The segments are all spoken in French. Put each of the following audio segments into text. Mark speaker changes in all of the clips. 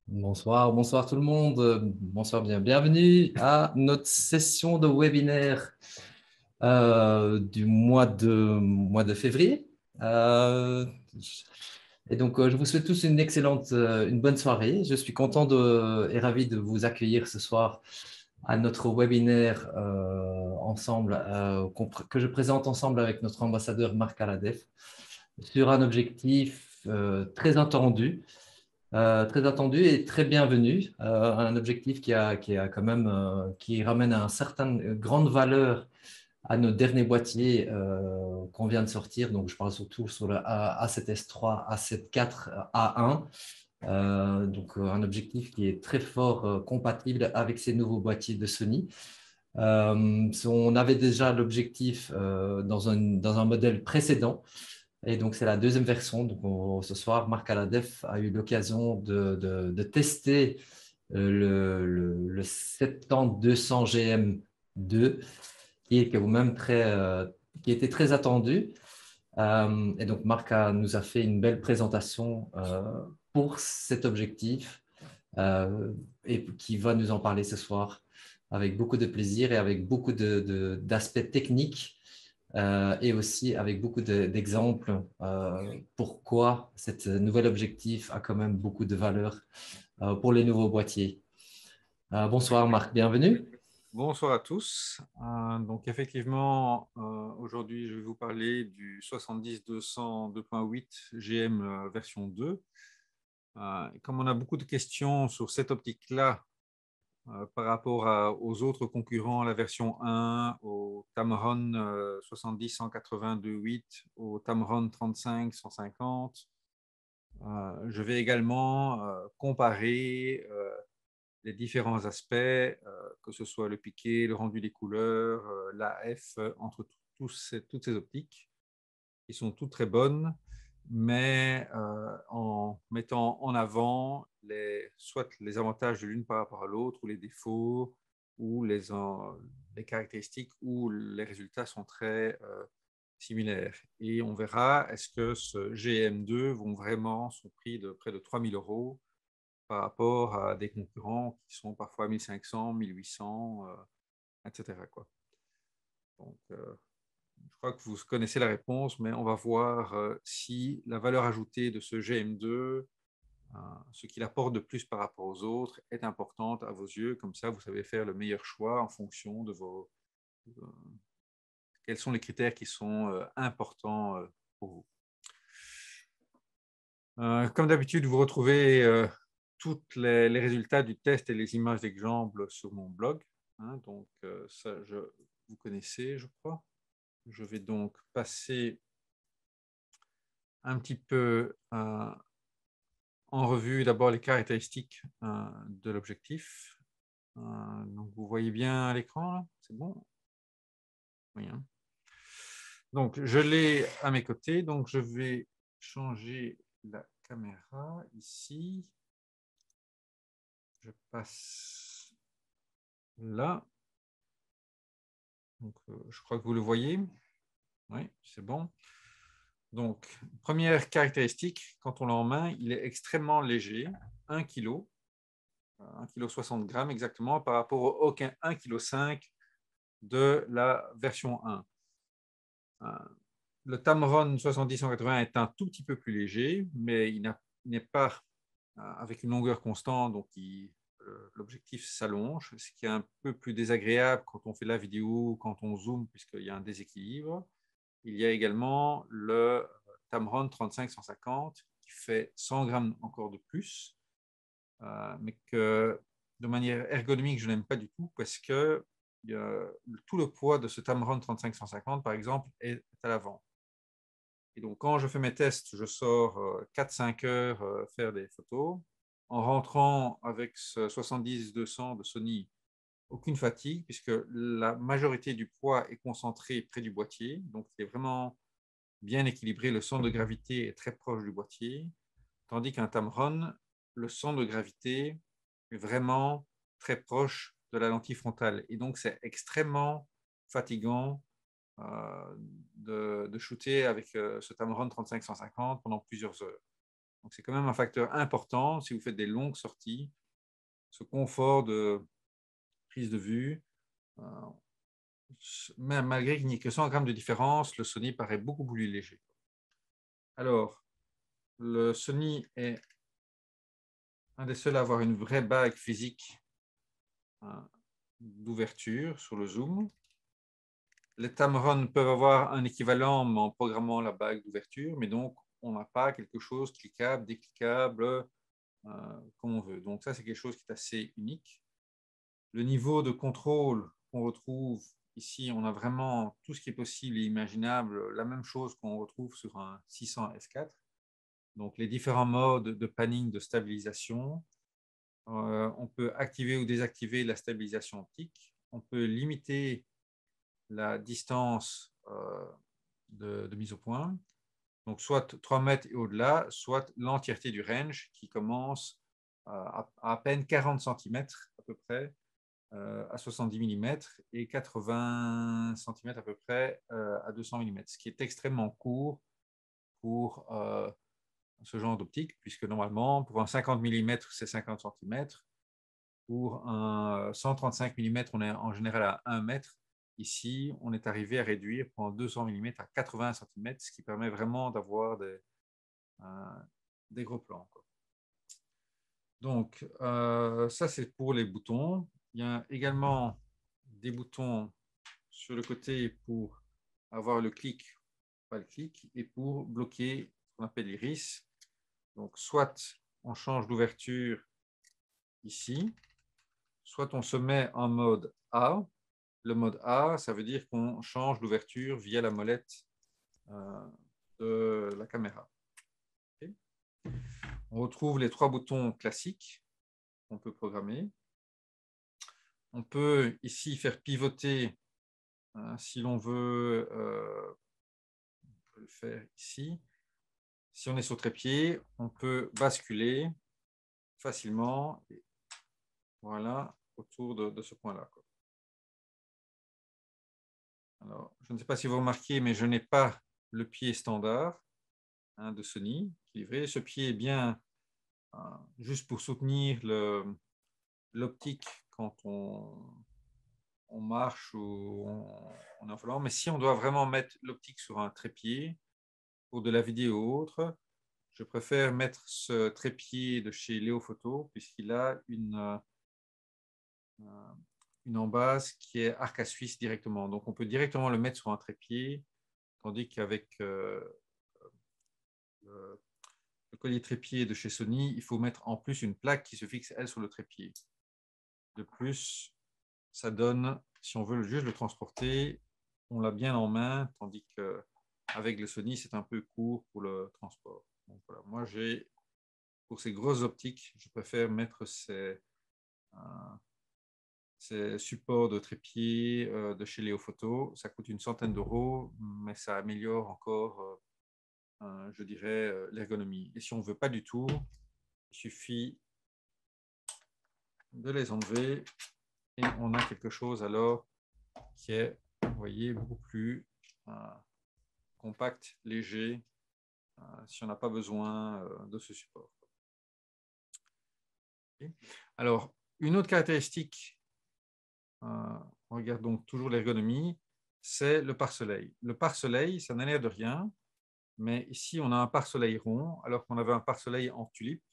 Speaker 1: Bonsoir, bonsoir tout le monde. Bonsoir, bienvenue à notre session de webinaire du mois de février. Euh, je vous souhaite tous une excellente, une bonne soirée. Je suis content et ravi de vous accueillir ce soir à notre webinaire ensemble, que je présente ensemble avec notre ambassadeur Marc Aladef sur un objectif très attendu et très bienvenu. Un objectif qui ramène un certain grande valeur à nos derniers boîtiers qu'on vient de sortir. Donc, je parle surtout sur le A7S3, A7 IV, A1. Un objectif qui est très fort compatible avec ces nouveaux boîtiers de Sony. On avait déjà l'objectif dans un modèle précédent. Et donc, c'est la deuxième version. Ce soir, Marc Aladef a eu l'occasion de tester le 70-200 GM2, qui est quand même qui était très attendu. Et donc, nous a fait une belle présentation pour cet objectif et qui va nous en parler ce soir avec beaucoup de plaisir et avec beaucoup d'aspects techniques et aussi avec beaucoup d'exemples pourquoi cet nouvel objectif a quand même beaucoup de valeur pour les nouveaux boîtiers. Bonsoir Marc, bienvenue.
Speaker 2: Bonsoir à tous. Donc effectivement, aujourd'hui, je vais vous parler du 70-200 2.8 GM version 2. Comme on a beaucoup de questions sur cette optique-là par rapport aux autres concurrents, la version 1, au Tamron 70-180-2.8, au Tamron 35-150, je vais également comparer les différents aspects, que ce soit le piqué, le rendu des couleurs, l'AF, entre toutes ces optiques, qui sont toutes très bonnes, mais en mettant en avant soit les avantages de l'une par rapport à l'autre, ou les défauts, ou les caractéristiques, où les résultats sont très similaires. Et on verra, est-ce que ce GM2 vont vraiment son prix de près de 3 000 euros par rapport à des concurrents qui sont parfois 1500, 1800, etc. Quoi. Donc, je crois que vous connaissez la réponse, mais on va voir si la valeur ajoutée de ce GM2, ce qu'il apporte de plus par rapport aux autres, est importante à vos yeux. Comme ça, vous savez faire le meilleur choix en fonction de quels sont les critères qui sont importants pour vous. Comme d'habitude, vous retrouvez tous les résultats du test et les images d'exemple sur mon blog. Donc, ça, vous connaissez, je crois. Je vais donc passer un petit peu en revue d'abord les caractéristiques de l'objectif. Donc, vous voyez bien à l'écran, c'est bon? Oui, hein. Donc, je l'ai à mes côtés. Donc, je vais changer la caméra ici. Je passe là. Donc, je crois que vous le voyez. Oui, c'est bon. Donc, première caractéristique, quand on l'a en main, il est extrêmement léger, 1 kg, 1,60 kg exactement, par rapport au 1,5 kg de la version 1. Le Tamron 70-180 est un tout petit peu plus léger, mais il n'est pas avec une longueur constante, donc l'objectif s'allonge, ce qui est un peu plus désagréable quand on fait la vidéo, quand on zoome, puisqu'il y a un déséquilibre. Il y a également le Tamron 35-150 qui fait 100 grammes encore de plus, mais que de manière ergonomique, je n'aime pas du tout parce que tout le poids de ce Tamron 35-150, par exemple, est à l'avant. Et donc, quand je fais mes tests, je sors 4-5 heures faire des photos. En rentrant avec ce 70-200 de Sony, aucune fatigue, puisque la majorité du poids est concentré près du boîtier. Donc, il est vraiment bien équilibré. Le centre de gravité est très proche du boîtier. Tandis qu'un Tamron, le centre de gravité est vraiment très proche de la lentille frontale. Et donc, c'est extrêmement fatigant de shooter avec ce Tamron 35-150 pendant plusieurs heures. Donc, c'est quand même un facteur important si vous faites des longues sorties. Ce confort de prise de vue, même malgré qu'il n'y ait que 100 grammes de différence, le Sony paraît beaucoup plus léger. Alors, le Sony est un des seuls à avoir une vraie bague physique d'ouverture sur le zoom. Les Tamron peuvent avoir un équivalent mais en programmant la bague d'ouverture, mais donc on n'a pas quelque chose cliquable, décliquable, comme on veut. Donc ça, c'est quelque chose qui est assez unique. Le niveau de contrôle qu'on retrouve ici, on a vraiment tout ce qui est possible et imaginable, la même chose qu'on retrouve sur un 600 F4. Donc les différents modes de panning, de stabilisation. On peut activer ou désactiver la stabilisation optique. On peut limiter la distance de mise au point. Donc, soit 3 mètres et au-delà, soit l'entièreté du range qui commence à peine 40 cm à peu près, à 70 mm et 80 cm à peu près à 200 mm, ce qui est extrêmement court pour ce genre d'optique, puisque normalement, pour un 50 mm, c'est 50 cm. Pour un 135 mm, on est en général à 1 mètre. Ici, on est arrivé à réduire pour un 200 mm à 80 cm, ce qui permet vraiment d'avoir des gros plans, quoi. Donc, ça, c'est pour les boutons. Il y a également des boutons sur le côté pour avoir le clic, pas le clic, et pour bloquer ce qu'on appelle l'iris. Donc, soit on change d'ouverture ici, soit on se met en mode A. Le mode A, ça veut dire qu'on change d'ouverture via la molette de la caméra. Okay. On retrouve les 3 boutons classiques qu'on peut programmer. On peut ici faire pivoter, si l'on veut, on peut le faire ici. Si on est sur trépied, on peut basculer facilement, voilà, autour de ce point-là. Alors, je ne sais pas si vous remarquez, mais je n'ai pas le pied standard de Sony qui est livré. Ce pied est bien juste pour soutenir l'optique quand on marche ou on est en volant. Mais si on doit vraiment mettre l'optique sur un trépied pour de la vidéo ou autre, je préfère mettre ce trépied de chez Léo Photo puisqu'il a une embase qui est arc à suisse directement. Donc, on peut directement le mettre sur un trépied, tandis qu'avec le collier trépied de chez Sony, il faut mettre en plus une plaque qui se fixe, elle, sur le trépied. De plus, ça donne, si on veut juste le transporter, on l'a bien en main, tandis qu'avec le Sony, c'est un peu court pour le transport. Donc, voilà. Moi, pour ces grosses optiques, je préfère mettre ces supports de trépied de chez Léo Photo. Ça coûte une centaine d'euros, mais ça améliore encore, je dirais, l'ergonomie. Et si on ne veut pas du tout, il suffit de les enlever et on a quelque chose alors qui est, vous voyez, beaucoup plus compact, léger, si on n'a pas besoin de ce support. Okay. Alors, une autre caractéristique, on regarde donc toujours l'ergonomie, c'est le pare-soleil. Le pare-soleil, ça n'a l'air de rien, mais ici, on a un pare-soleil rond, alors qu'on avait un pare-soleil en tulipe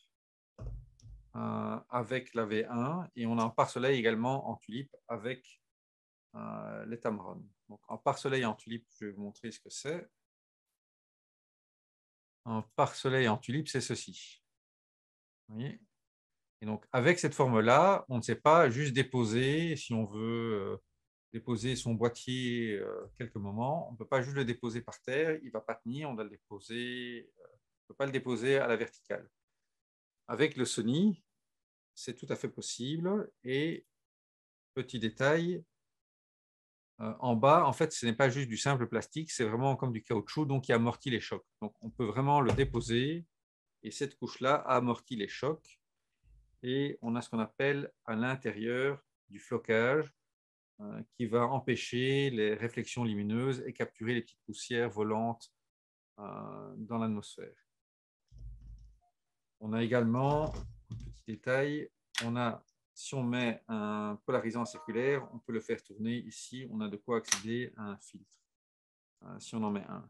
Speaker 2: avec la V1, et on a un pare-soleil également en tulipe avec les Tamron. Donc, un pare-soleil en tulipe, je vais vous montrer ce que c'est. Un pare-soleil en tulipe, c'est ceci. Vous voyez ? Et donc, avec cette forme-là, on ne sait pas juste déposer, si on veut déposer son boîtier quelques moments, on ne peut pas juste le déposer par terre, il ne va pas tenir, on doit le déposer, on ne peut pas le déposer à la verticale. Avec le Sony, c'est tout à fait possible. Et petit détail, en bas, en fait, ce n'est pas juste du simple plastique, c'est vraiment comme du caoutchouc, donc il amortit les chocs. Donc, on peut vraiment le déposer et cette couche-là amortit les chocs. Et on a ce qu'on appelle à l'intérieur du flocage qui va empêcher les réflexions lumineuses et capturer les petites poussières volantes dans l'atmosphère. On a également, un petit détail, si on met un polarisant circulaire, on peut le faire tourner ici. On a de quoi accéder à un filtre, si on en met un.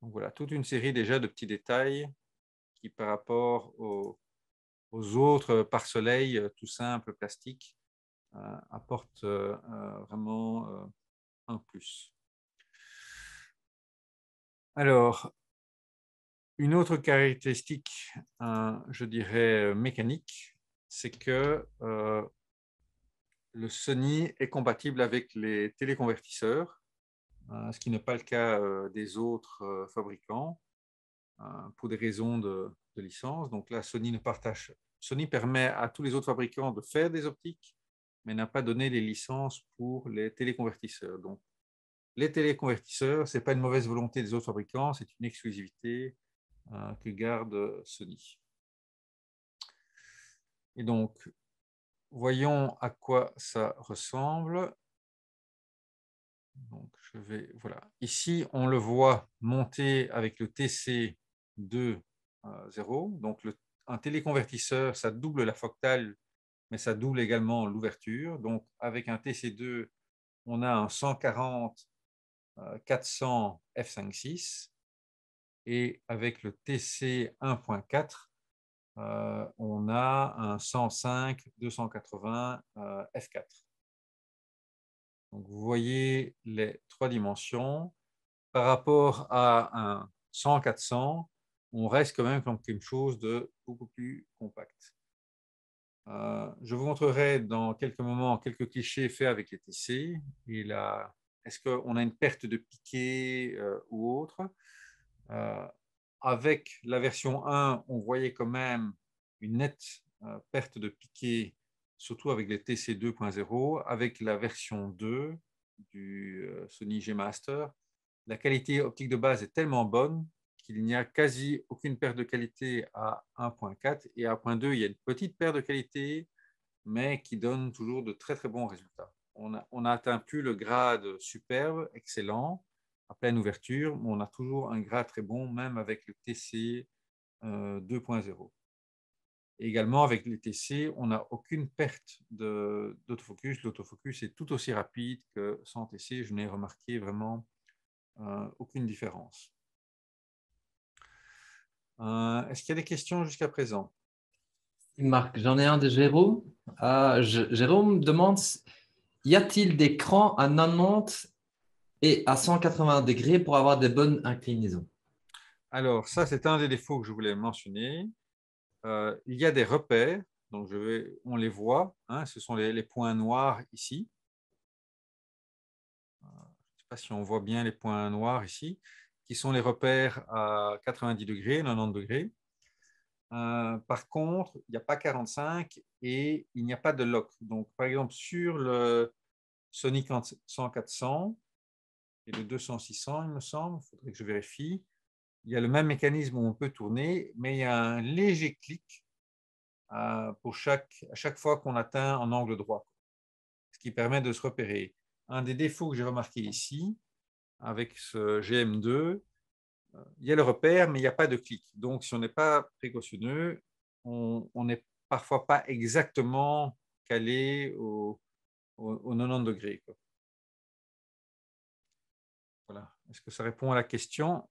Speaker 2: Donc voilà, toute une série déjà de petits détails qui, par rapport aux autres pare-soleil tout simples plastiques, apportent vraiment un plus. Alors, une autre caractéristique, je dirais mécanique, c'est que le Sony est compatible avec les téléconvertisseurs, ce qui n'est pas le cas des autres fabricants pour des raisons de licence. Donc là, Sony permet à tous les autres fabricants de faire des optiques, mais n'a pas donné les licences pour les téléconvertisseurs. Donc, les téléconvertisseurs, ce n'est pas une mauvaise volonté des autres fabricants, c'est une exclusivité que garde Sony. Et donc, voyons à quoi ça ressemble. Donc, voilà. Ici, on le voit monter avec le TC2.0. Donc, un téléconvertisseur, ça double la focale, mais ça double également l'ouverture. Donc, avec un TC2, on a un 140 400 f5.6 et avec le TC 1.4, on a un 105 280 f4. Donc, vous voyez les trois dimensions. Par rapport à un 100-400, on reste quand même comme quelque chose de beaucoup plus compact. Je vous montrerai dans quelques moments quelques clichés faits avec les TC. Est-ce qu'on a une perte de piqué ou autre? Avec la version 1, on voyait quand même une nette perte de piqué, surtout avec les TC 2.0. Avec la version 2 du Sony G Master, la qualité optique de base est tellement bonne qu'il n'y a quasi aucune perte de qualité à 1.4 et à 1.2, il y a une petite perte de qualité, mais qui donne toujours de très très bons résultats. On n'a atteint plus le grade superbe, excellent, à pleine ouverture, mais on a toujours un grade très bon, même avec le TC 2.0. Également, avec les TC, on n'a aucune perte d'autofocus. L'autofocus est tout aussi rapide que sans TC. Je n'ai remarqué vraiment aucune différence. Est-ce qu'il y a des questions jusqu'à présent?
Speaker 1: Marc, j'en ai un de Jérôme. Jérôme demande, y a-t-il des crans à 90 et à 180 degrés pour avoir des bonnes inclinaisons?
Speaker 2: Alors, ça, c'est un des défauts que je voulais mentionner. Il y a des repères, donc on les voit, hein, ce sont les points noirs ici. Je ne sais pas si on voit bien les points noirs ici, qui sont les repères à 90 degrés, 90 degrés. Par contre, il n'y a pas 45 et il n'y a pas de lock. Donc, par exemple, sur le Sony 100-400 et le 200-600, il me semble, il faudrait que je vérifie, il y a le même mécanisme où on peut tourner, mais il y a un léger clic à chaque fois qu'on atteint un angle droit, ce qui permet de se repérer. Un des défauts que j'ai remarqué ici, avec ce GM2, il y a le repère, mais il n'y a pas de clic. Donc, si on n'est pas précautionneux, on n'est parfois pas exactement calé au 90 degrés. Voilà. Est-ce que ça répond à la question?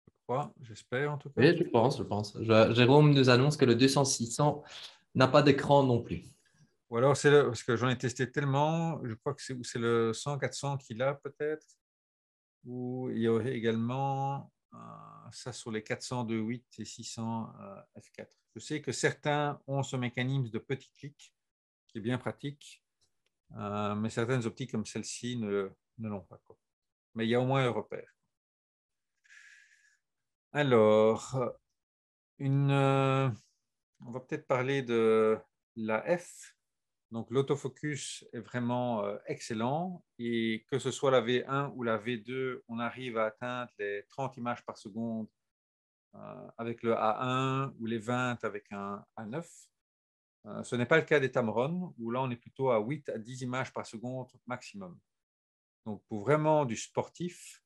Speaker 2: Je crois, j'espère en tout cas.
Speaker 1: Oui, je pense, je pense. Jérôme nous annonce que le 200-600 n'a pas d'écran non plus.
Speaker 2: Ou alors, parce que j'en ai testé tellement, je crois que c'est le 100-400 qu'il a peut-être, ou il y aurait également ça sur les 402.8 et 600 f4. Je sais que certains ont ce mécanisme de petit clic qui est bien pratique, mais certaines optiques comme celle-ci ne l'ont pas, quoi. Mais il y a au moins un repère. Alors, on va peut-être parler de la F. Donc, l'autofocus est vraiment excellent et que ce soit la V1 ou la V2, on arrive à atteindre les 30 images par seconde avec le A1 ou les 20 avec un A9. Ce n'est pas le cas des Tamron, où là, on est plutôt à 8 à 10 images par seconde maximum. Donc, pour vraiment du sportif,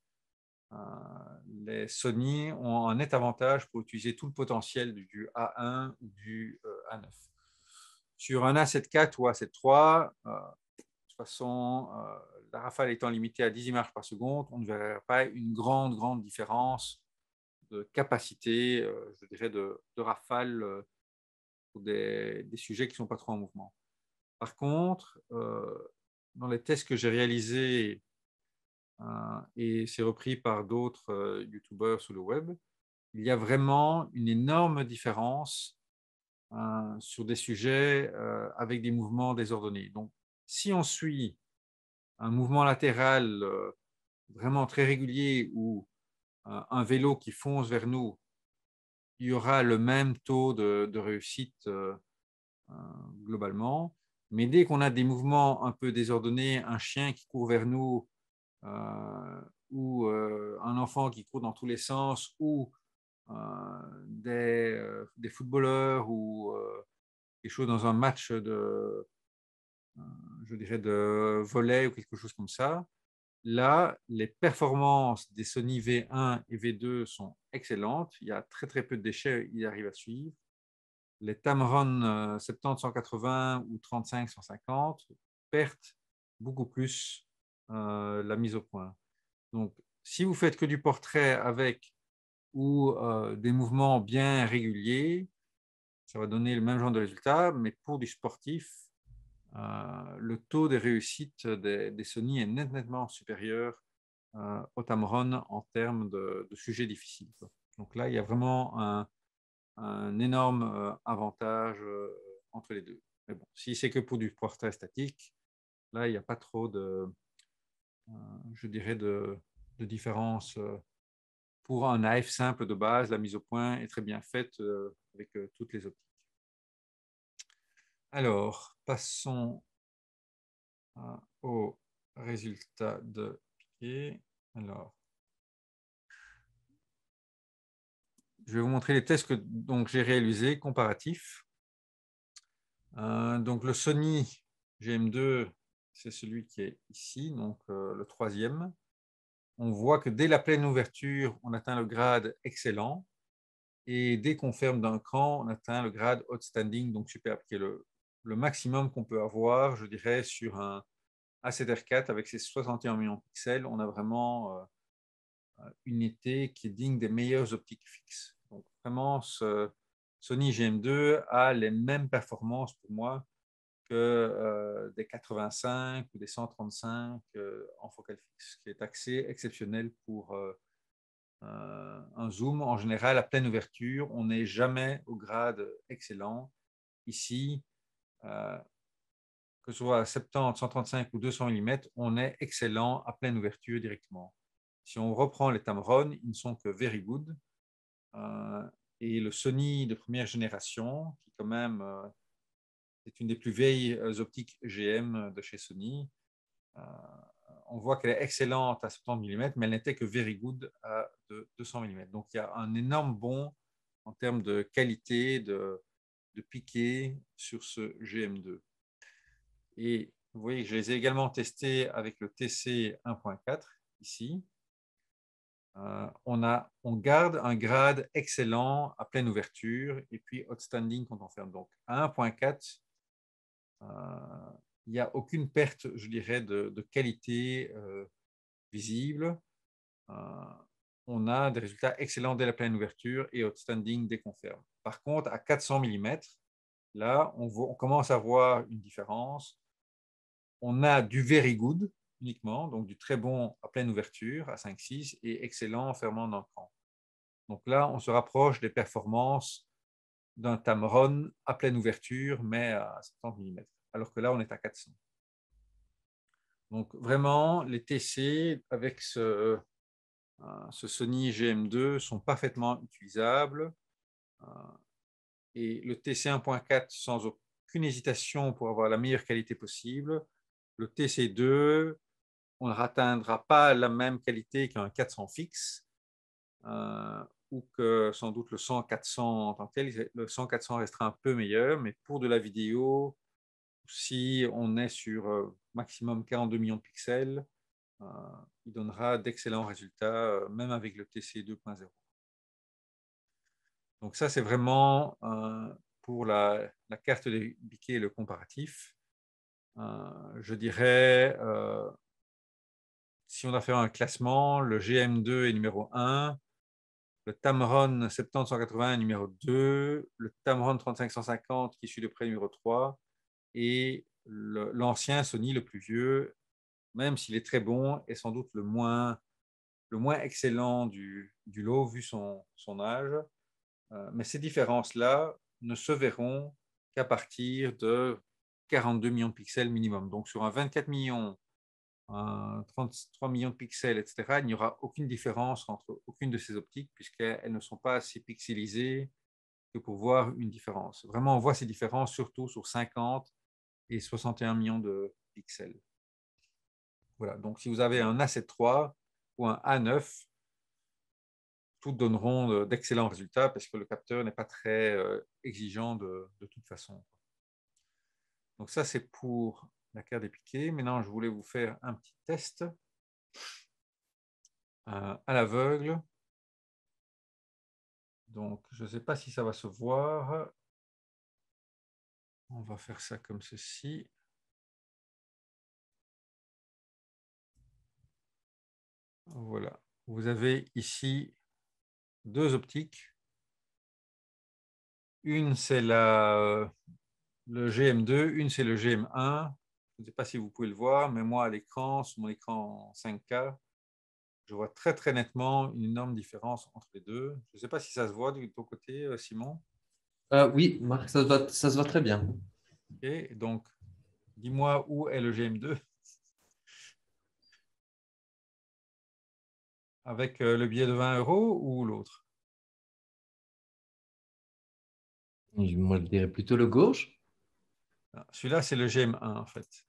Speaker 2: les Sony ont un net avantage pour utiliser tout le potentiel du A1 ou du A9. Sur un A7 IV ou A7 III, de toute façon, la rafale étant limitée à 10 images par seconde, on ne verra pas une grande différence de capacité, je dirais, de rafale pour des sujets qui ne sont pas trop en mouvement. Par contre, dans les tests que j'ai réalisés, et c'est repris par d'autres YouTubeurs sur le web, il y a vraiment une énorme différence sur des sujets avec des mouvements désordonnés. Donc, si on suit un mouvement latéral vraiment très régulier ou un vélo qui fonce vers nous, il y aura le même taux de réussite globalement. Mais dès qu'on a des mouvements un peu désordonnés, un chien qui court vers nous ou un enfant qui court dans tous les sens ou des footballeurs ou quelque chose dans un match je dirais de volley ou quelque chose comme ça, là, les performances des Sony V1 et V2 sont excellentes. Il y a très peu de déchets, ils arrivent à suivre. Les Tamron 70-180 ou 35-150 perdent beaucoup plus la mise au point. Donc, si vous faites que du portrait avec ou des mouvements bien réguliers, ça va donner le même genre de résultat, mais pour du sportif, le taux de réussite des Sony est nettement supérieur au Tamron en termes de sujets difficiles. Donc là, il y a vraiment un énorme avantage entre les deux. Mais bon, si c'est que pour du portrait statique, là, il n'y a pas trop je dirais, de différence. Pour un AF simple de base, la mise au point est très bien faite avec toutes les optiques. Alors, passons aux résultats de Piquet. Alors, je vais vous montrer les tests que j'ai réalisés comparatifs. Donc, le Sony GM2, c'est celui qui est ici, donc le troisième. On voit que dès la pleine ouverture, on atteint le grade excellent. Et dès qu'on ferme d'un cran, on atteint le grade outstanding, donc superbe, qui est le maximum qu'on peut avoir, je dirais, sur un A7R4 avec ses 61 millions de pixels. On a vraiment une unité qui est digne des meilleures optiques fixes. Donc vraiment, ce Sony GM2 a les mêmes performances pour moi que des 85 ou des 135 en focale fixe, ce qui est assez exceptionnel pour un zoom. En général, à pleine ouverture, on n'est jamais au grade excellent. Ici, que ce soit à 70, 135 ou 200 mm, on est excellent à pleine ouverture directement. Si on reprend les Tamron, ils ne sont que very good. Et le Sony de première génération, qui quand même est une des plus vieilles optiques GM de chez Sony, on voit qu'elle est excellente à 70 mm, mais elle n'était que very good à 200 mm. Donc il y a un énorme bond en termes de qualité, de piqué sur ce GM2. Et vous voyez que je les ai également testés avec le TC 1.4 ici. On garde un grade excellent à pleine ouverture et puis outstanding quand on ferme. Donc à 1.4, il n'y a aucune perte, je dirais, de qualité visible. On a des résultats excellents dès la pleine ouverture et outstanding dès qu'on ferme. Par contre, à 400 mm, là, on commence à voir une différence. On a du very good uniquement, donc du très bon à pleine ouverture à 5,6 et excellent en fermant d'un cran. Donc là, on se rapproche des performances d'un Tamron à pleine ouverture, mais à 70 mm, alors que là, on est à 400. Donc vraiment, les TC avec ce Sony GM2 sont parfaitement utilisables. Et le TC 1.4 sans aucune hésitation pour avoir la meilleure qualité possible. Le TC2, on ne atteindra pas la même qualité qu'un 400 fixe ou que sans doute le 100-400 en tant que tel. Le 100-400 restera un peu meilleur, mais pour de la vidéo, si on est sur maximum 42 millions de pixels, il donnera d'excellents résultats, même avec le TC 2.0. Donc ça, c'est vraiment pour la carte des piquets et le comparatif. Je dirais, si on doit faire un classement, le GM2 est numéro 1, le Tamron 70-180 est numéro 2, le Tamron 35-150 qui suit de près numéro 3, et l'ancien Sony, le plus vieux, même s'il est très bon, est sans doute le moins excellent du lot vu son âge. Mais ces différences-là ne se verront qu'à partir de 42 millions de pixels minimum. Donc sur un 24 millions, un 33 millions de pixels, etc., il n'y aura aucune différence entre aucune de ces optiques puisqu'elles ne sont pas assez pixelisées que pour voir une différence. Vraiment, on voit ces différences surtout sur 50 et 61 millions de pixels. Voilà, donc si vous avez un A7 III ou un A9, toutes donneront d'excellents résultats parce que le capteur n'est pas très exigeant de toute façon. Donc ça, c'est pour la carte des piquets. Maintenant, je voulais vous faire un petit test à l'aveugle. Donc, je ne sais pas si ça va se voir. On va faire ça comme ceci. Voilà. Vous avez ici deux optiques. Une, c'est le GM2, une, c'est le GM1. Je ne sais pas si vous pouvez le voir, mais moi, à l'écran, sur mon écran 5K, je vois très, très nettement une énorme différence entre les deux. Je ne sais pas si ça se voit de ton côté, Simon.
Speaker 1: Oui, Marc, ça se voit très bien.
Speaker 2: Okay. Donc, dis-moi où est le GM2 avec le billet de 20 € ou l'autre?
Speaker 1: Moi, je dirais plutôt le gauche.
Speaker 2: Celui-là, c'est le GM1 en fait.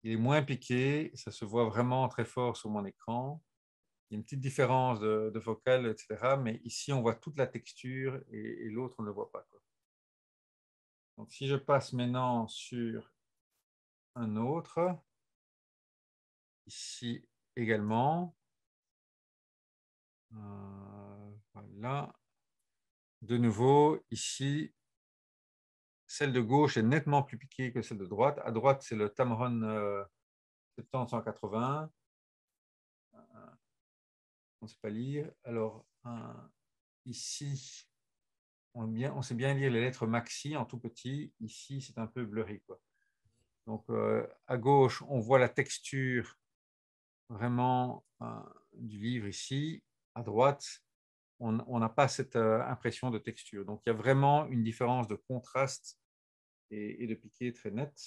Speaker 2: Il est moins piqué, ça se voit vraiment très fort sur mon écran. Il y a une petite différence de focale, etc. Mais ici, on voit toute la texture et l'autre, on ne le voit pas, quoi. Donc, si je passe maintenant sur un autre, ici également, voilà. De nouveau, ici, celle de gauche est nettement plus piquée que celle de droite. À droite, c'est le Tamron 70-180. On ne sait pas lire. Alors, ici, on sait bien lire les lettres maxi en tout petit. Ici, c'est un peu blurry, quoi. Donc, à gauche, on voit la texture vraiment du livre ici. À droite, on n'a pas cette impression de texture. Donc, il y a vraiment une différence de contraste et de piqué très nette.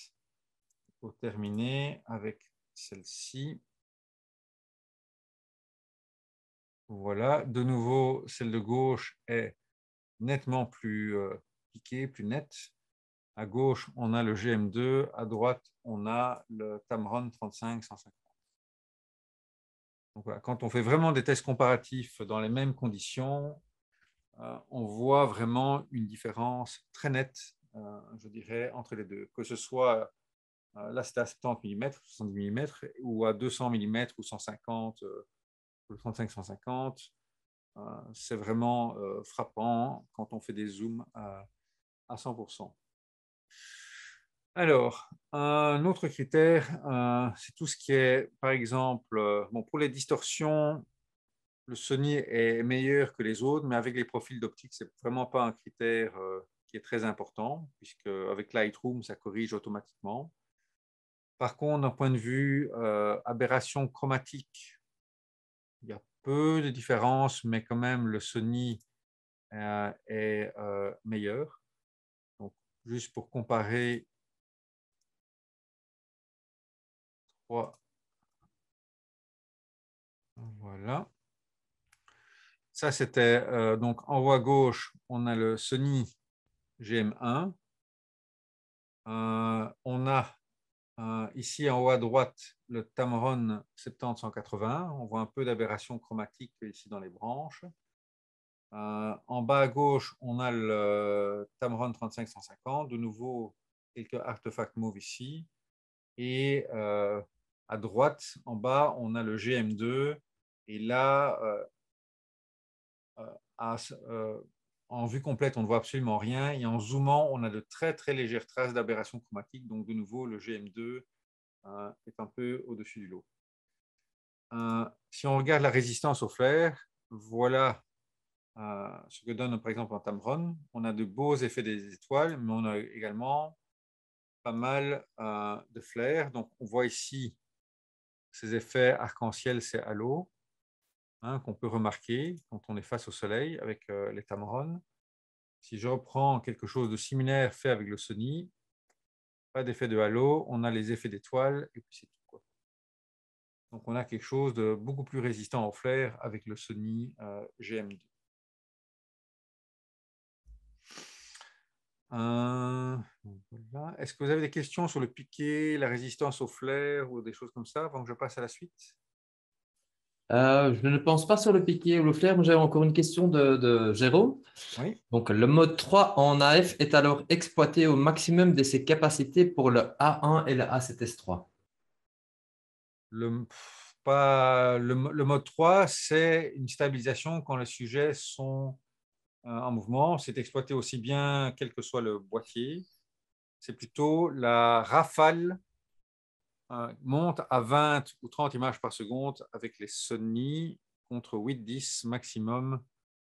Speaker 2: Pour terminer avec celle-ci. Voilà. De nouveau, celle de gauche est nettement plus piquée, plus nette. À gauche, on a le GM2. À droite, on a le Tamron 35-150. Donc voilà, quand on fait vraiment des tests comparatifs dans les mêmes conditions, on voit vraiment une différence très nette, je dirais, entre les deux. Que ce soit, là c'était à 70 mm, 70 mm, ou à 200 mm ou 150, ou 35-150, c'est vraiment frappant quand on fait des zooms à 100%. Alors, un autre critère, c'est tout ce qui est, par exemple, bon, pour les distorsions, le Sony est meilleur que les autres, mais avec les profils d'optique, ce n'est vraiment pas un critère qui est très important, puisque avec Lightroom, ça corrige automatiquement. Par contre, d'un point de vue aberration chromatique, il y a peu de différences, mais quand même, le Sony est meilleur. Donc, juste pour comparer, voilà. Ça, c'était donc en haut à gauche, on a le Sony GM1. On a ici en haut à droite le Tamron 70-180. On voit un peu d'aberration chromatique ici dans les branches. En bas à gauche, on a le Tamron 35-150. De nouveau, quelques artefacts mauves ici. Et à droite, en bas, on a le GM2. Et là, en vue complète, on ne voit absolument rien. Et en zoomant, on a de très, très légères traces d'aberration chromatique. Donc, de nouveau, le GM2 est un peu au-dessus du lot. Si on regarde la résistance au flair, voilà ce que donne par exemple en Tamron. On a de beaux effets des étoiles, mais on a également pas mal de flair. Donc, on voit ici ces effets arc-en-ciel, c'est halo, qu'on peut remarquer quand on est face au soleil avec les Tamron. Si je reprends quelque chose de similaire fait avec le Sony, pas d'effet de halo, on a les effets d'étoiles et puis c'est tout, quoi. Donc, on a quelque chose de beaucoup plus résistant au flair avec le Sony GM2. Voilà. Est-ce que vous avez des questions sur le piqué, la résistance au flair ou des choses comme ça avant que je passe à la suite?
Speaker 1: Je ne pense pas sur le piqué ou le flair, mais j'avais encore une question de Jérôme.
Speaker 2: Oui.
Speaker 1: Donc, le mode 3 en AF est alors exploité au maximum de ses capacités pour le A1 et le A7S3.
Speaker 2: Le mode 3, c'est une stabilisation quand les sujets sont en mouvement. C'est exploité aussi bien quel que soit le boîtier. C'est plutôt la rafale monte à 20 ou 30 images par seconde avec les Sony contre 8-10 maximum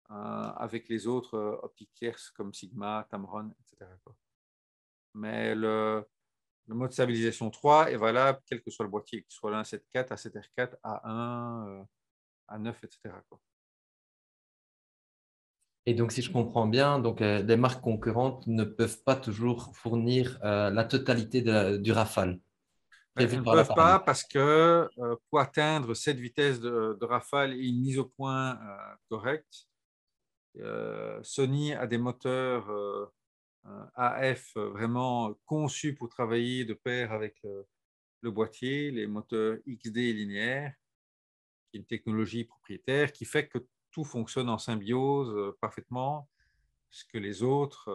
Speaker 2: avec les autres optiques tierces comme Sigma, Tamron, etc. Mais le mode stabilisation 3 est valable quel que soit le boîtier, que ce soit l'A7IV, A7R4, A1, A9, etc.
Speaker 1: Et donc, si je comprends bien, donc, les marques concurrentes ne peuvent pas toujours fournir la totalité du Rafale
Speaker 2: Elles
Speaker 1: prévu
Speaker 2: ne
Speaker 1: par
Speaker 2: peuvent pas
Speaker 1: l'appareil.
Speaker 2: parce que pour atteindre cette vitesse de rafale et une mise au point correcte, Sony a des moteurs AF vraiment conçus pour travailler de pair avec le boîtier, les moteurs XD linéaires, qui est une technologie propriétaire qui fait que tout fonctionne en symbiose parfaitement, ce que les autres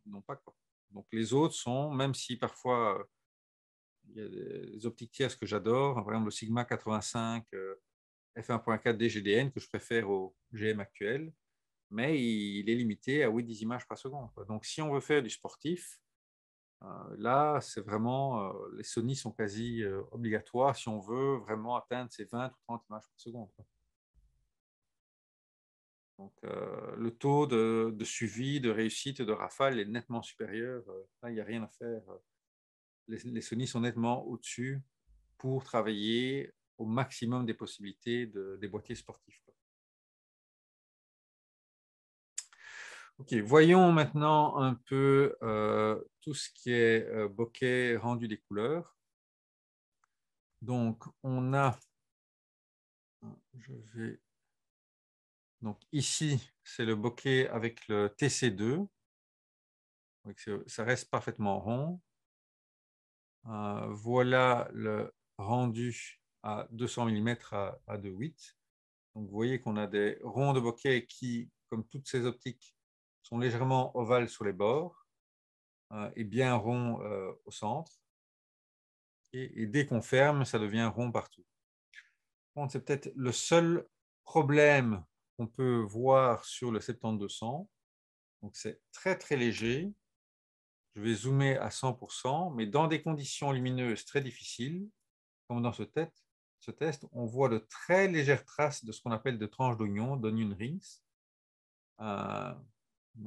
Speaker 2: n'ont pas, quoi. Donc les autres sont, même si parfois il y a des optiques tierces que j'adore, par exemple le Sigma 85 f1.4 DGDN que je préfère au GM actuel, mais il est limité à 8-10 images par seconde, quoi. Donc si on veut faire du sportif, là, c'est vraiment, les Sony sont quasi obligatoires si on veut vraiment atteindre ces 20 ou 30 images par seconde, quoi. Donc, le taux de suivi, de réussite, de rafale est nettement supérieur. Là, il n'y a rien à faire. Les Sony sont nettement au-dessus pour travailler au maximum des possibilités des boîtiers sportifs, quoi. Ok, voyons maintenant un peu tout ce qui est bokeh rendu des couleurs. Donc, on a, je vais, donc ici, c'est le bokeh avec le TC2. Donc, ça reste parfaitement rond. Voilà le rendu à 200 mm à 2,8. Donc, vous voyez qu'on a des ronds de bokeh qui, comme toutes ces optiques, sont légèrement ovales sur les bords et bien ronds au centre. Et dès qu'on ferme, ça devient rond partout. Bon, c'est peut-être le seul problème qu'on peut voir sur le 70-200. Donc, c'est très, très léger. Je vais zoomer à 100%, mais dans des conditions lumineuses très difficiles, comme dans ce test, on voit de très légères traces de ce qu'on appelle de tranches d'oignon, d'onion rings, euh,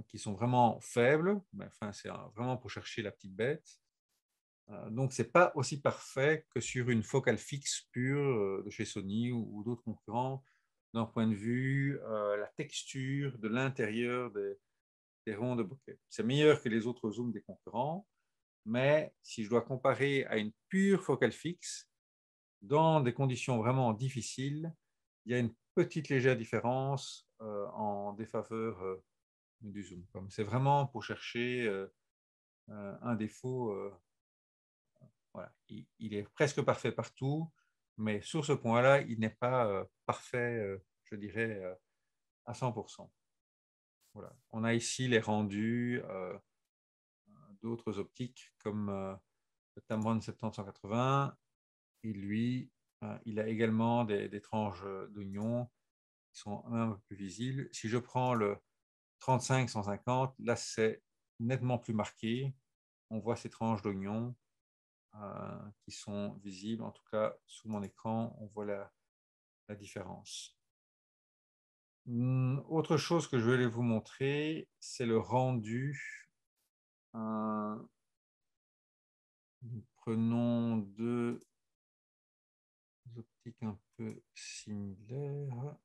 Speaker 2: qui sont vraiment faibles. Mais, enfin, c'est vraiment pour chercher la petite bête. Donc, ce n'est pas aussi parfait que sur une focale fixe pure de chez Sony ou d'autres concurrents, d'un point de vue la texture de l'intérieur des ronds de bokeh. C'est meilleur que les autres zooms des concurrents, mais si je dois comparer à une pure focale fixe, dans des conditions vraiment difficiles, il y a une petite légère différence en défaveur du zoom. C'est vraiment pour chercher un défaut. Voilà. Il est presque parfait partout, mais sur ce point-là, il n'est pas parfait, je dirais, à 100%. Voilà. On a ici les rendus d'autres optiques comme le Tamron 70-180 Et lui, il a également des tranches d'oignons qui sont un peu plus visibles. Si je prends le 35-150, là, c'est nettement plus marqué. On voit ces tranches d'oignons qui sont visibles. En tout cas, sous mon écran, on voit la différence. Autre chose que je vais vous montrer, c'est le rendu. Nous prenons deux optiques un peu similaires.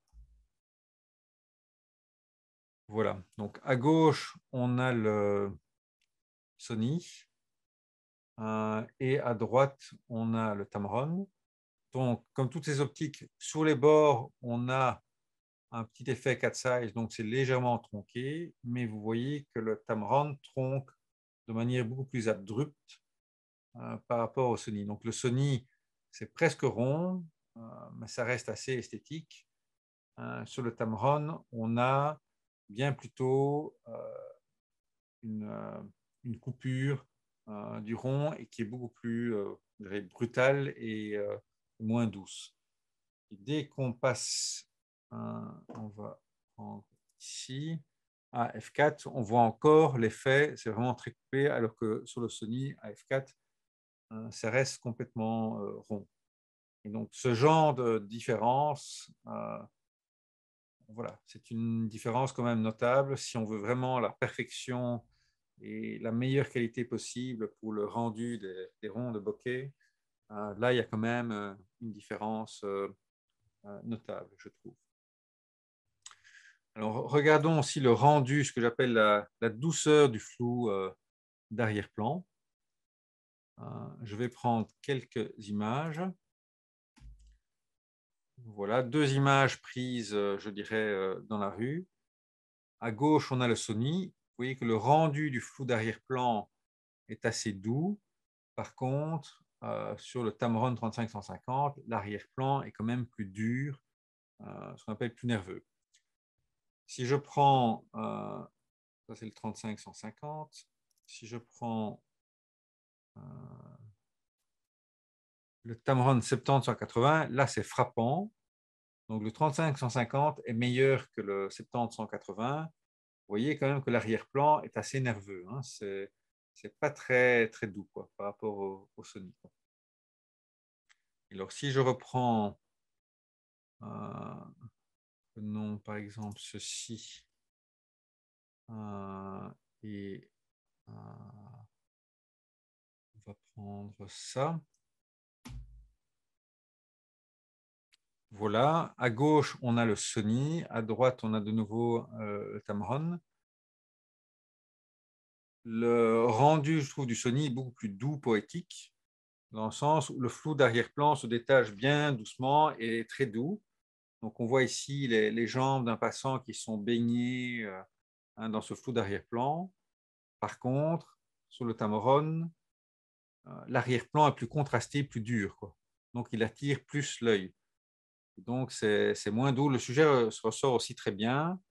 Speaker 2: Voilà, donc à gauche, on a le Sony et à droite, on a le Tamron. Donc, comme toutes ces optiques, sur les bords, on a un petit effet cat size, donc c'est légèrement tronqué, mais vous voyez que le Tamron tronque de manière beaucoup plus abrupte par rapport au Sony. Donc le Sony, c'est presque rond, mais ça reste assez esthétique. Sur le Tamron, on a bien plutôt une coupure du rond et qui est beaucoup plus brutale et moins douce. Et dès qu'on passe, on va prendre ici, à F4, on voit encore l'effet, c'est vraiment très coupé, alors que sur le Sony, à F4, ça reste complètement rond. Et donc, ce genre de différence, voilà, c'est une différence quand même notable. Si on veut vraiment la perfection et la meilleure qualité possible pour le rendu des ronds de bokeh, là, il y a quand même une différence notable, je trouve. Alors, regardons aussi le rendu, ce que j'appelle la douceur du flou d'arrière-plan. Je vais prendre quelques images. Voilà, deux images prises, je dirais, dans la rue. À gauche, on a le Sony. Vous voyez que le rendu du flou d'arrière-plan est assez doux. Par contre, sur le Tamron 35-150, l'arrière-plan est quand même plus dur, ce qu'on appelle plus nerveux. Si je prends, ça c'est le 35-150, si je prends le Tamron 70-180, là c'est frappant. Donc le 35-150 est meilleur que le 70-180. Vous voyez quand même que l'arrière-plan est assez nerveux. Hein. C'est pas très, très doux quoi, par rapport au Sony. Alors si je reprends, prenons par exemple ceci, et on va prendre ça. Voilà, à gauche, on a le Sony, à droite, on a de nouveau le Tamron. Le rendu, je trouve, du Sony est beaucoup plus doux, poétique, dans le sens où le flou d'arrière-plan se détache bien doucement et est très doux. Donc, on voit ici les jambes d'un passant qui sont baignées dans ce flou d'arrière-plan. Par contre, sur le Tamron, l'arrière-plan est plus contrasté, plus dur, quoi. Donc, il attire plus l'œil. Donc, c'est moins doux. Le sujet se ressort aussi très bien,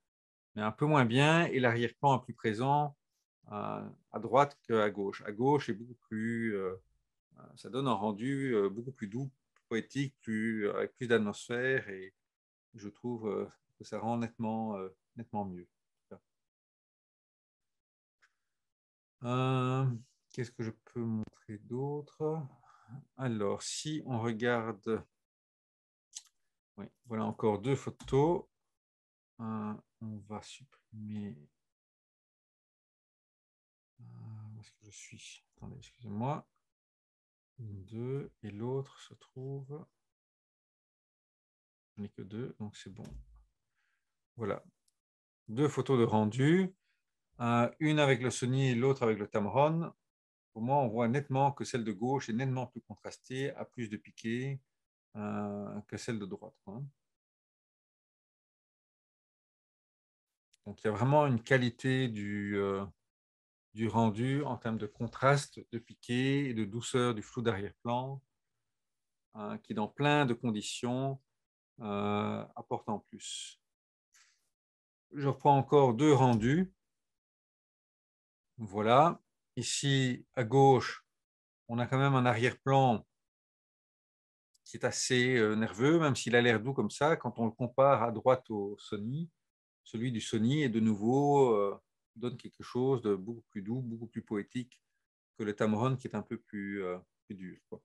Speaker 2: mais un peu moins bien, et l'arrière-plan est plus présent à droite qu'à gauche. À gauche, est beaucoup plus, ça donne un rendu beaucoup plus doux, plus poétique, avec plus d'atmosphère, et je trouve que ça rend nettement mieux. Qu'est-ce que je peux montrer d'autre? Alors, si on regarde, oui, voilà encore deux photos. On va supprimer. Où est-ce que je suis? Attendez, excusez-moi. Une, deux, et l'autre se trouve. Je n'ai que deux, donc c'est bon. Voilà. Deux photos de rendu. Une avec le Sony et l'autre avec le Tamron. Pour moi, on voit nettement que celle de gauche est nettement plus contrastée, a plus de piqué que celle de droite. Hein. Donc, il y a vraiment une qualité du rendu en termes de contraste, de piqué et de douceur du flou d'arrière-plan qui, dans plein de conditions, apporte en plus. Je reprends encore deux rendus. Voilà. Ici, à gauche, on a quand même un arrière-plan qui est assez nerveux, même s'il a l'air doux comme ça. Quand on le compare à droite au Sony, celui du Sony est de nouveau donne quelque chose de beaucoup plus doux, beaucoup plus poétique que le Tamron qui est un peu plus dur, quoi.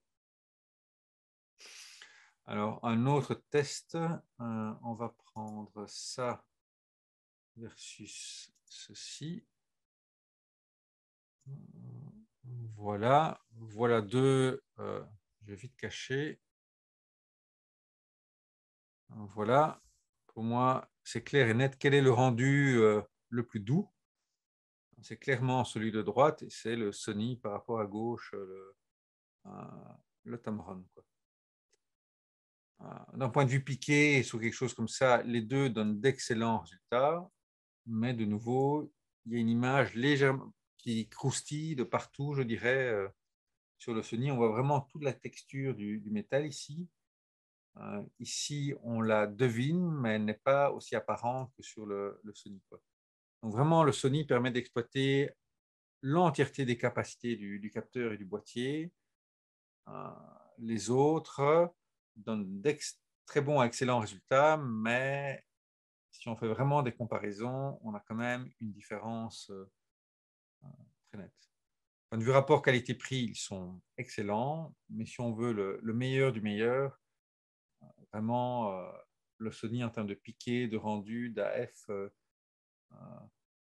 Speaker 2: Alors, un autre test, on va prendre ça versus ceci. Voilà, voilà deux, je vais vite cacher. Voilà, pour moi, c'est clair et net. Quel est le rendu le plus doux? C'est clairement celui de droite et c'est le Sony par rapport à gauche, le Tamron, quoi. D'un point de vue piqué, sur quelque chose comme ça, les deux donnent d'excellents résultats, mais de nouveau, il y a une image légèrement qui croustille de partout, je dirais. Sur le Sony, on voit vraiment toute la texture du métal ici. Ici, on la devine, mais elle n'est pas aussi apparente que sur le Sony, quoi. Donc vraiment, le Sony permet d'exploiter l'entièreté des capacités du capteur et du boîtier. Les autres donnent très bons à excellents résultats, mais si on fait vraiment des comparaisons, on a quand même une différence très nette. Point de vue rapport qualité-prix, ils sont excellents, mais si on veut le meilleur du meilleur, vraiment, le Sony en termes de piqué, de rendu, d'AF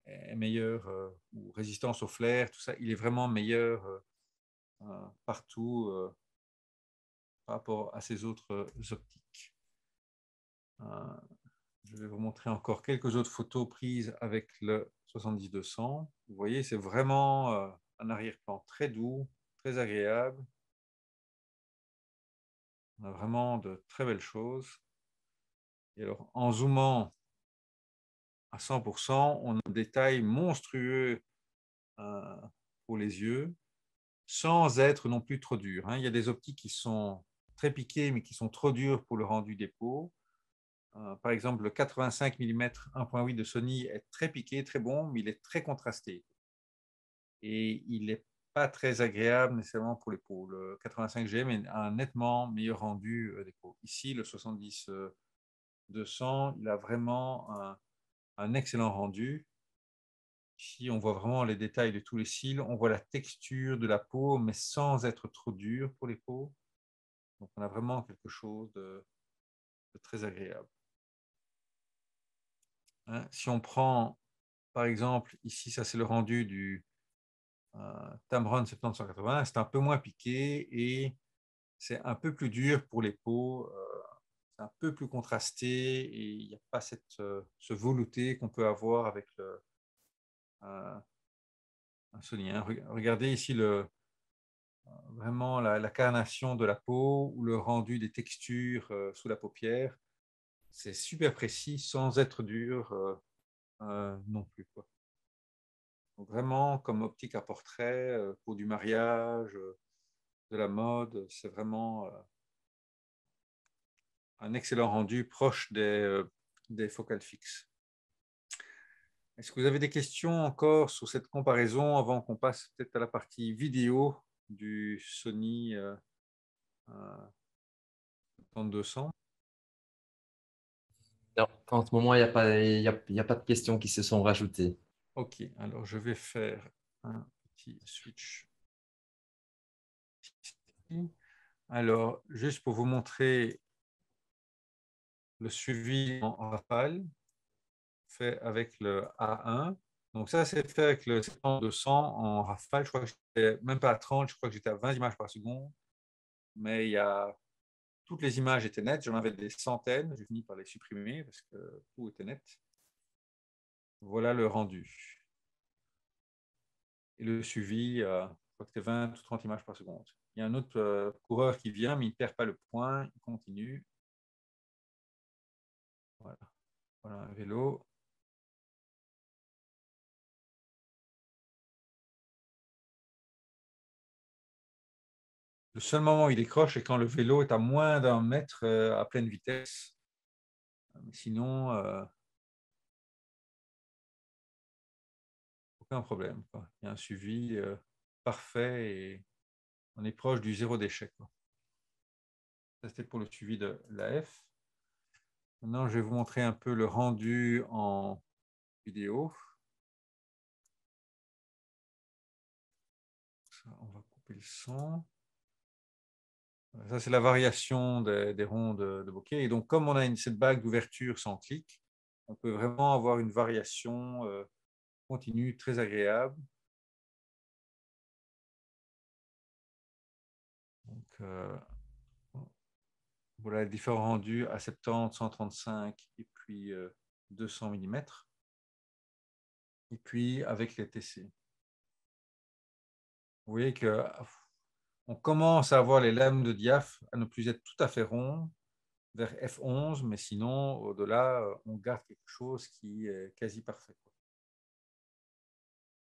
Speaker 2: est meilleur, ou résistance au flair, tout ça, il est vraiment meilleur partout par rapport à ces autres optiques. Je vais vous montrer encore quelques autres photos prises avec le 70-200. Vous voyez, c'est vraiment un arrière-plan très doux, très agréable. On a vraiment de très belles choses. Et alors, en zoomant à 100%, on a un détail monstrueux pour les yeux, sans être non plus trop dur, hein. Il y a des optiques qui sont très piquées, mais qui sont trop dures pour le rendu des peaux. Par exemple, le 85 mm 1.8 de Sony est très piqué, très bon, mais il est très contrasté. Et il n'est pas très agréable nécessairement pour les peaux. Le 85G a un nettement meilleur rendu des peaux. Ici, le 70-200, il a vraiment un excellent rendu. Ici, on voit vraiment les détails de tous les cils. On voit la texture de la peau, mais sans être trop dur pour les peaux. Donc, on a vraiment quelque chose de très agréable. Hein, si on prend, par exemple, ici, ça c'est le rendu du Tamron 70-180, c'est un peu moins piqué et c'est un peu plus dur pour les peaux. C'est un peu plus contrasté et il n'y a pas ce velouté qu'on peut avoir avec un Sony, hein. Regardez ici vraiment la carnation de la peau ou le rendu des textures sous la paupière. C'est super précis sans être dur non plus, quoi. Donc vraiment, comme optique à portrait, pour du mariage, de la mode, c'est vraiment un excellent rendu proche des focales fixes. Est-ce que vous avez des questions encore sur cette comparaison avant qu'on passe peut-être à la partie vidéo du Sony 3200?
Speaker 1: Non, en ce moment, il n'y a pas, il y a pas de questions qui se sont rajoutées.
Speaker 2: Ok, alors je vais faire un petit switch. Alors, juste pour vous montrer le suivi en rafale fait avec le A1. Donc ça, c'est fait avec le 700-200 en rafale. Je crois que j'étais même pas à 30, je crois que j'étais à 20 images par seconde. Mais toutes les images étaient nettes. J'en avais des centaines. J'ai fini par les supprimer parce que tout était net. Voilà le rendu. Et le suivi, je crois que c'était 20 ou 30 images par seconde. Il y a un autre coureur qui vient, mais il ne perd pas le point. Il continue. Voilà, voilà un vélo. Le seul moment où il décroche, c'est quand le vélo est à moins d'un mètre à pleine vitesse. Mais sinon, aucun problème, quoi. Il y a un suivi parfait et on est proche du zéro déchet, quoi. Ça, c'était pour le suivi de l'AF. Maintenant, je vais vous montrer un peu le rendu en vidéo. Ça, on va couper le son. Ça, c'est la variation des ronds de bokeh. Et donc, comme on a cette bague d'ouverture sans clic, on peut vraiment avoir une variation continue très agréable. Donc, voilà les différents rendus à 70, 135 et puis 200 mm. Et puis avec les TC. Vous voyez que on commence à avoir les lames de diaph à ne plus être tout à fait ronds vers F11, mais sinon, au-delà, on garde quelque chose qui est quasi parfait.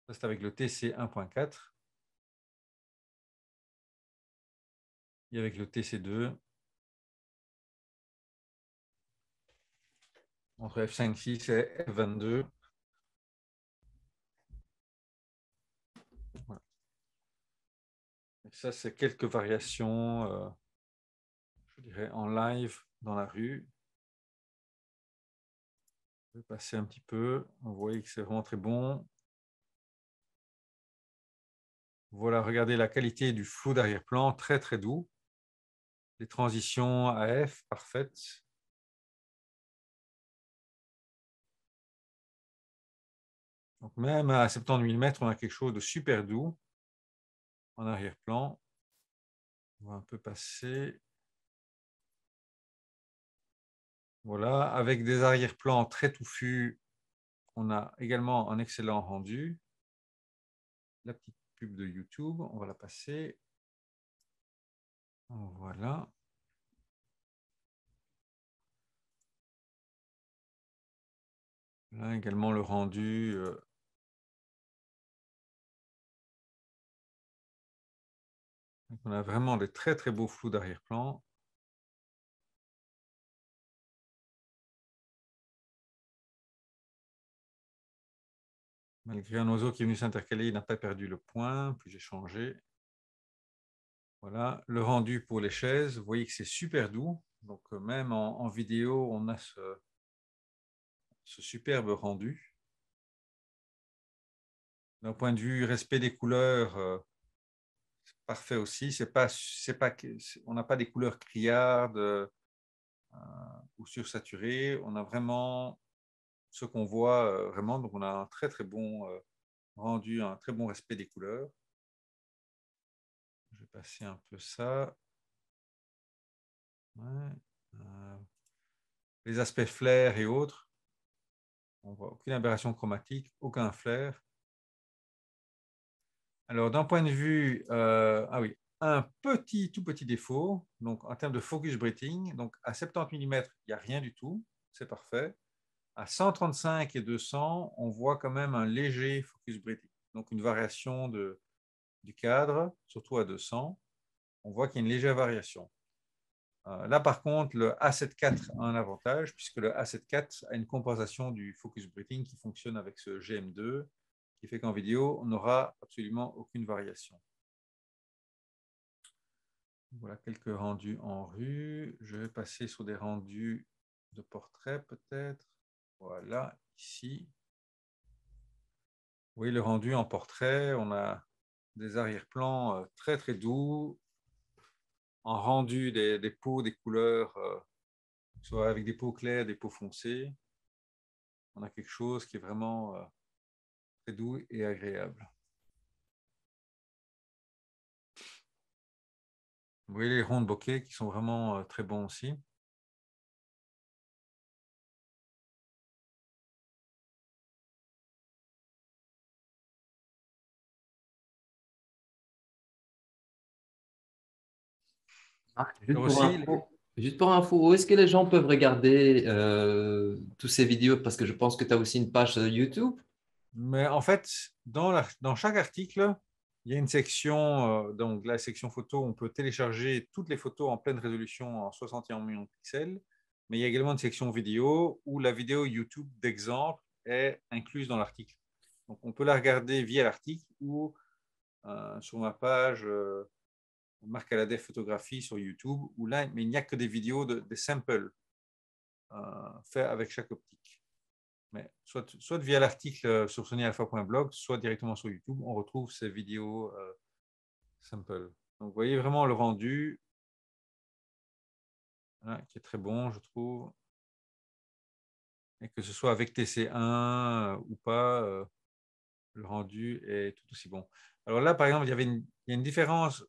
Speaker 2: Ça, c'est avec le TC 1.4 et avec le TC2 entre F5.6 et F22. Voilà. Et ça, c'est quelques variations, je dirais, en live dans la rue. Je vais passer un petit peu. Vous voyez que c'est vraiment très bon. Voilà, regardez la qualité du flou d'arrière-plan, très très doux. Les transitions AF, parfaites. Donc même à 70 mm, on a quelque chose de super doux en arrière-plan. On va un peu passer. Voilà, avec des arrière-plans très touffus, on a également un excellent rendu. La petite pub de YouTube, on va la passer. Voilà. Là également le rendu. On a vraiment des très très beaux flous d'arrière-plan. Malgré un oiseau qui est venu s'intercaler, il n'a pas perdu le point, puis j'ai changé. Voilà, le rendu pour les chaises, vous voyez que c'est super doux. Donc même en vidéo, on a ce superbe rendu. D'un point de vue respect des couleurs, c'est parfait aussi. On n'a pas des couleurs criardes ou sursaturées. On a vraiment ce qu'on voit vraiment. Donc on a un très très bon rendu, un très bon respect des couleurs. Je vais passer un peu ça. Ouais. Les aspects flair et autres. On voit aucune aberration chromatique, aucun flair. Alors, d'un point de vue, ah oui, un tout petit défaut, donc en termes de focus breathing, donc à 70 mm, il n'y a rien du tout, c'est parfait. À 135 et 200, on voit quand même un léger focus breathing, donc une variation du cadre, surtout à 200. On voit qu'il y a une légère variation. Là, par contre, le A7IV a un avantage, puisque le A7IV a une compensation du focus breathing qui fonctionne avec ce GM2, qui fait qu'en vidéo, on n'aura absolument aucune variation. Voilà quelques rendus en rue. Je vais passer sur des rendus de portrait peut-être. Voilà, ici. Vous voyez le rendu en portrait. On a des arrière-plans très très doux. En rendu des peaux, des couleurs, soit avec des peaux claires, des peaux foncées. On a quelque chose qui est vraiment très doux et agréable. Vous voyez les ronds de bokeh qui sont vraiment très bons aussi.
Speaker 1: Marc,
Speaker 2: Aussi,
Speaker 1: juste pour info, où est-ce que les gens peuvent regarder tous ces vidéos? Parce que je pense que tu as aussi une page YouTube.
Speaker 2: mais en fait, dans chaque article, il y a une section, donc la section photo, on peut télécharger toutes les photos en pleine résolution en 61 millions de pixels, mais il y a également une section vidéo où la vidéo YouTube d'exemple est incluse dans l'article. Donc on peut la regarder via l'article ou sur ma page, Marc Alhadeff Photographie sur YouTube, où là, mais il n'y a que des vidéos, des samples faits avec chaque optique. Mais soit via l'article sur sonyalpha.blog, soit directement sur YouTube, on retrouve ces vidéos samples. Donc, vous voyez vraiment le rendu, hein, qui est très bon, je trouve. Et que ce soit avec TC1 ou pas, le rendu est tout aussi bon. Alors là, par exemple, il y a une différence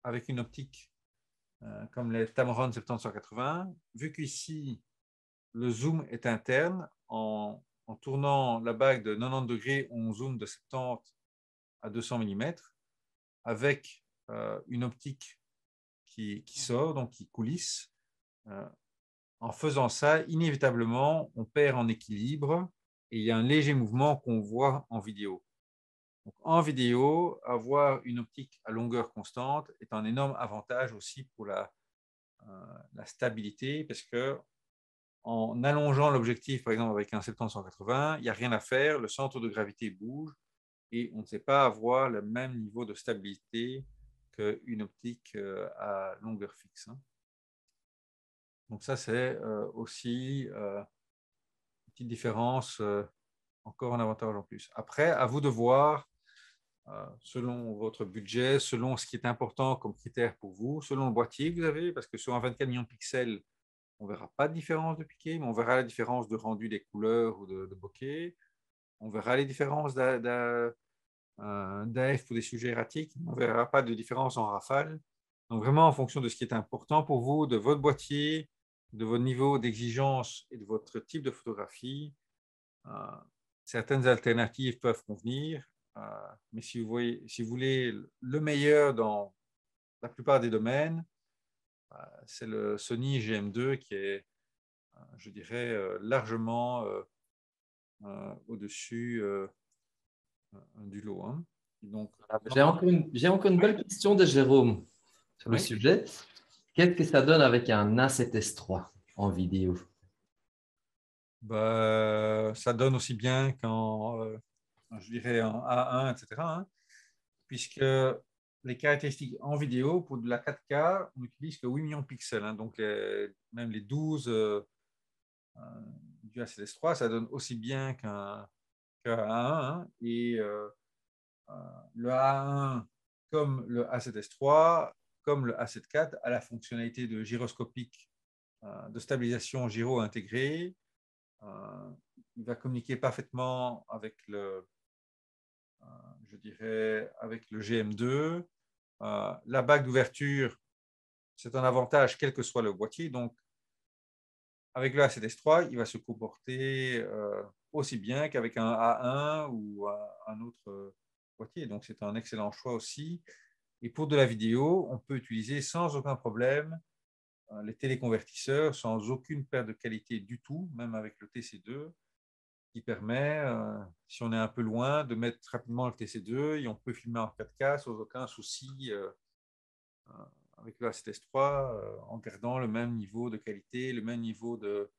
Speaker 2: avec une optique comme les Tamron 70-180, vu qu'ici, le zoom est interne, en tournant la bague de 90 degrés, on zoome de 70 à 200 mm, avec une optique qui sort, donc qui coulisse. En faisant ça, inévitablement, on perd en équilibre et il y a un léger mouvement qu'on voit en vidéo. Donc, en vidéo, avoir une optique à longueur constante est un énorme avantage aussi pour la stabilité, parce que en allongeant l'objectif, par exemple avec un 70-180, il n'y a rien à faire, le centre de gravité bouge et on ne sait pas avoir le même niveau de stabilité qu'une optique à longueur fixe. Donc ça, c'est aussi une petite différence, encore un avantage en plus. Après, à vous de voir, selon votre budget, selon ce qui est important comme critère pour vous, selon le boîtier que vous avez, parce que sur un 24 millions de pixels, on ne verra pas de différence de piqué, mais on verra la différence de rendu des couleurs ou de bokeh. On verra les différences d'AF pour des sujets erratiques. On ne verra pas de différence en rafale. Donc vraiment, en fonction de ce qui est important pour vous, de votre boîtier, de votre niveau d'exigence et de votre type de photographie, certaines alternatives peuvent convenir. Mais si vous voulez le meilleur dans la plupart des domaines, c'est le Sony GM2 qui est, je dirais, largement au-dessus du lot. Donc,
Speaker 1: J'ai encore une belle question de Jérôme sur le
Speaker 2: oui.
Speaker 1: sujet. Qu'est-ce que ça donne avec un A7S3 en vidéo?
Speaker 2: Bah, ça donne aussi bien qu'en, je dirais, en A1, etc. Puisque les caractéristiques en vidéo, pour de la 4K, on n'utilise que 8 millions de pixels. Donc, même les 12 du A7S3, ça donne aussi bien qu'un A1. Et le A1, comme le A7S3, comme le A7 IV, a la fonctionnalité de gyroscopique, de stabilisation gyro intégrée. Il va communiquer parfaitement avec je dirais, avec le GM2. La bague d'ouverture, c'est un avantage quel que soit le boîtier. Donc, avec le A7S3, il va se comporter aussi bien qu'avec un A1 ou un autre boîtier. Donc, c'est un excellent choix aussi. Et pour de la vidéo, on peut utiliser sans aucun problème les téléconvertisseurs sans aucune perte de qualité du tout, même avec le TC2, qui permet, si on est un peu loin, de mettre rapidement le TC2 et on peut filmer en 4K sans aucun souci avec le A7S3 en gardant le même niveau de qualité, le même niveau d'AF,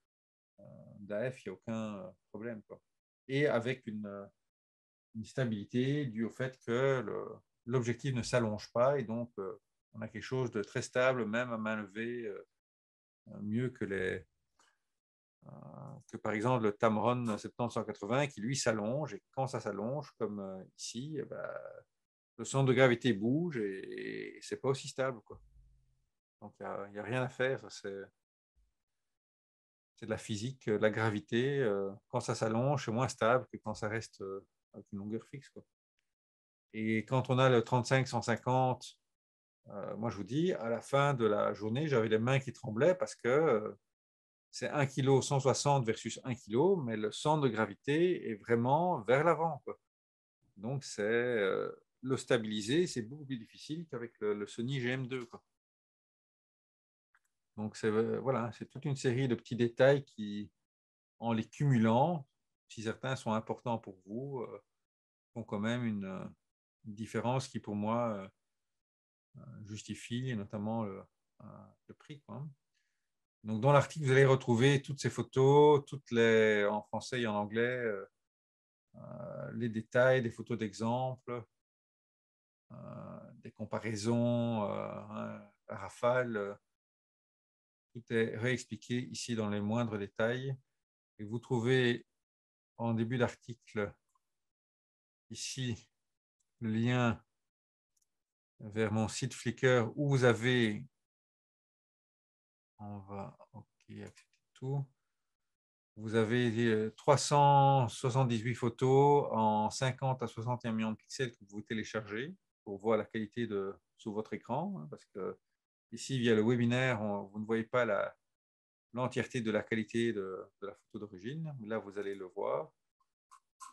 Speaker 2: il n'y a aucun problème, quoi. Et avec une stabilité due au fait que l'objectif ne s'allonge pas et donc on a quelque chose de très stable, même à main levée, mieux que par exemple le Tamron 70-180 qui lui s'allonge et quand ça s'allonge comme ici, le centre de gravité bouge et c'est pas aussi stable, quoi. Donc il n'y a rien à faire, c'est de la physique, de la gravité. Quand ça s'allonge, c'est moins stable que quand ça reste avec une longueur fixe, quoi. Et quand on a le 35-150, moi je vous dis, à la fin de la journée, j'avais les mains qui tremblaient parce que c'est 1 kg 160 versus 1 kg, mais le centre de gravité est vraiment vers l'avant, quoi. Donc, le stabiliser, c'est beaucoup plus difficile qu'avec le Sony GM2, quoi. Donc, voilà, c'est toute une série de petits détails qui, en les cumulant, si certains sont importants pour vous, font quand même une différence qui, pour moi, justifie notamment le prix, quoi. Donc, dans l'article, vous allez retrouver toutes ces photos, en français et en anglais, les détails, des photos d'exemple, des comparaisons à rafale. Tout est réexpliqué ici dans les moindres détails. Et vous trouvez en début d'article ici le lien vers mon site Flickr où vous avez, on va accepter tout. Vous avez 378 photos en 50 à 61 millions de pixels que vous téléchargez pour voir la qualité sous votre écran. Parce que ici, via le webinaire, vous ne voyez pas l'entièreté de la qualité de la photo d'origine. Là, vous allez le voir.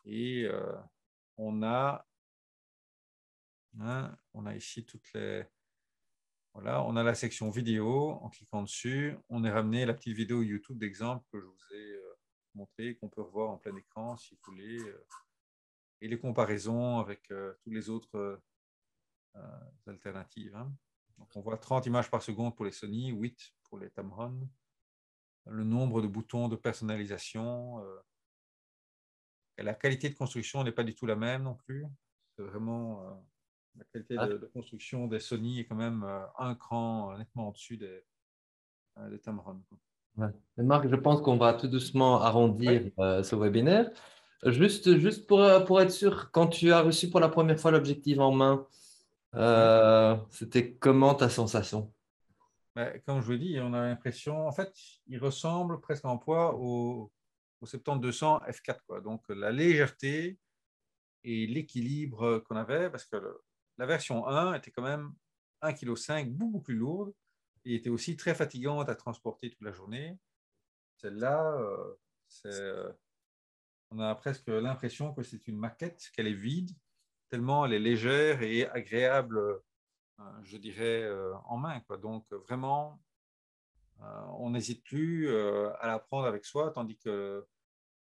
Speaker 2: Et on a ici toutes les... Voilà, on a la section vidéo. En cliquant dessus, on est ramené la petite vidéo YouTube d'exemple que je vous ai montré, qu'on peut revoir en plein écran si vous voulez. Et les comparaisons avec tous les autres alternatives. Donc, on voit 30 images par seconde pour les Sony, 8 pour les Tamron. Le nombre de boutons de personnalisation. La qualité de construction n'est pas du tout la même non plus. C'est vraiment la qualité de construction des Sony est quand même un cran nettement au-dessus des Tamron.
Speaker 1: Ouais. Mais Marc, je pense qu'on va tout doucement arrondir ce webinaire. Juste pour être sûr, quand tu as reçu pour la première fois l'objectif en main, c'était comment ta sensation?
Speaker 2: Comme je vous dis, on a l'impression, en fait, il ressemble presque en poids au 70-200 f4, quoi. Donc, la légèreté et l'équilibre qu'on avait, parce que la version 1 était quand même 1,5 kg, beaucoup plus lourde, et était aussi très fatigante à transporter toute la journée. Celle-là, on a presque l'impression que c'est une maquette, qu'elle est vide, tellement elle est légère et agréable, je dirais, en main, quoi. Donc, vraiment, on n'hésite plus à la prendre avec soi, tandis que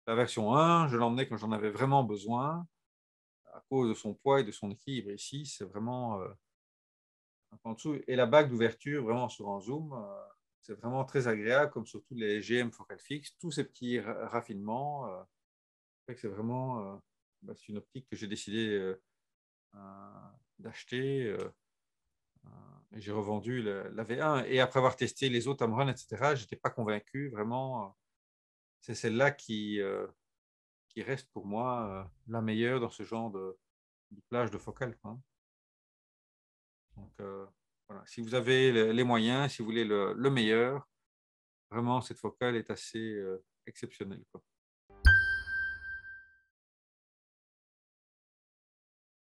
Speaker 2: la version 1, je l'emmenais quand j'en avais vraiment besoin, à cause de son poids et de son équilibre. Ici, c'est vraiment en dessous. Et la bague d'ouverture, vraiment sur un zoom, c'est vraiment très agréable, comme sur tous les GM Focal Fix, tous ces petits raffinements. C'est vraiment c'est une optique que j'ai décidé d'acheter. Et j'ai revendu la V1. Et après avoir testé les autres Tamron, etc., je n'étais pas convaincu. Vraiment, c'est celle-là qui reste pour moi la meilleure dans ce genre de plage de focale, quoi. Donc, voilà. Si vous avez les moyens, si vous voulez le meilleur, vraiment, cette focale est assez exceptionnelle, quoi.